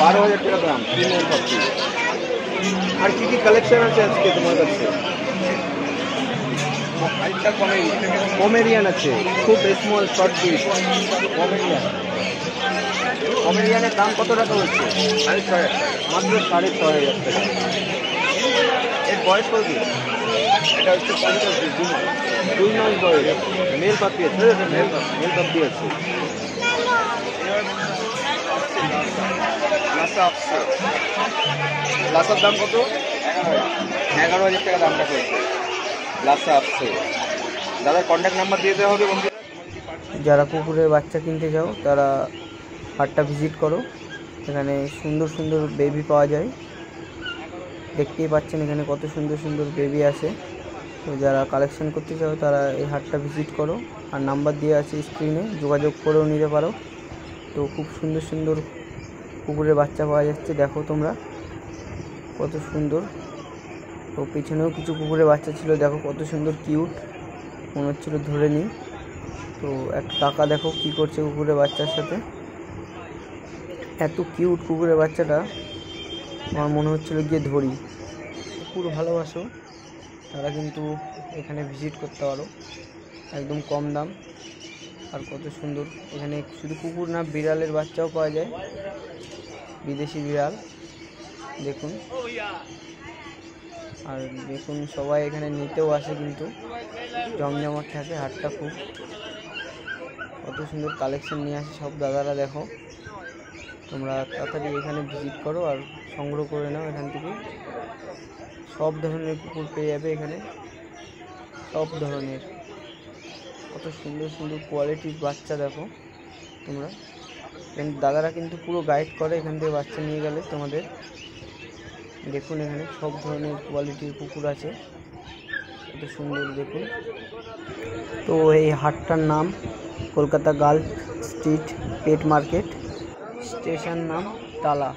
12,000 টাকা দাম, প্রিমিয়াম পাচ্ছি। আর কি কি কালেকশন আছে আজকে তোমার কাছে? পমেরিয়ান আছে, খুব স্মল শর্ট বিট পমেরিয়ান। পমেরিয়ানের দাম কত টাকা হচ্ছে? মাত্র 6,500 টাকা। এর বয়স কত দিন? এটা হচ্ছে 50 দিন, 2 মাস বয়স। মেল পাপি আছে, মেল পাপি আছে। লাসার দাম কত? 11,000 টাকা দামটা করেছে। লাসা আসছে। দাদার কন্ট্যাক্ট নাম্বার দিয়ে দেওয়া হবে বন্ধুরা। যারা কুকুরের বাচ্চা কিনতে যাও তারা হাটটা ভিজিট করো। এখানে সুন্দর সুন্দর বেবি পাওয়া যায়, দেখতেই পাচ্ছেন এখানে কত সুন্দর সুন্দর বেবি আছে। তো যারা কালেকশন করতে চাও তারা এই হাটটা ভিজিট করো, আর নাম্বার দিয়ে আছে স্ক্রিনে, যোগাযোগ করেও নিতে পারো। তো খুব সুন্দর সুন্দর কুকুরের বাচ্চা পাওয়া যাচ্ছে, দেখো তোমরা কত সুন্দর। তো পিছনেও কিছু কুকুরের বাচ্চা ছিল, দেখো কত সুন্দর কিউট, মনে হচ্ছিল ধরে নিই। তো একটা কাকা দেখো কি করছে কুকুরের বাচ্চার সাথে, এত কিউট কুকুরের বাচ্চাটা, আমার মনে হচ্ছিল গিয়ে ধরি। কুকুর ভালোবাসো তারা কিন্তু এখানে ভিজিট করতে পারো, একদম কম দাম। আর কত সুন্দর, এখানে শুধু কুকুর না, বিড়ালের বাচ্চাও পাওয়া যায়, বিদেশি বিড়াল দেখুন। আর দেখুন সবাই এখানে নিতেও আসে, কিন্তু জমজমাট থাকে হাটটা খুব। কত সুন্দর কালেকশন নিয়ে আসে সব দাদারা, দেখো তোমরা তাড়াতাড়ি এখানে ভিজিট করো আর সংগ্রহ করে নাও। এখান থেকে সব ধরনের কুকুর পেয়ে যাবে এখানে, সব ধরনের। কত সুন্দর সুন্দর কোয়ালিটির বাচ্চা দেখো তোমরা। দাদারা কিন্তু পুরো গাইড করে এখান থেকে বাচ্চা নিয়ে গেলে তোমাদের। দেখুন এখানে সব ধরনের কোয়ালিটির কুকুর আছে, কত সুন্দর দেখুন। তো এই হাটটার নাম Kolkata girls street pet market, station নাম টালা।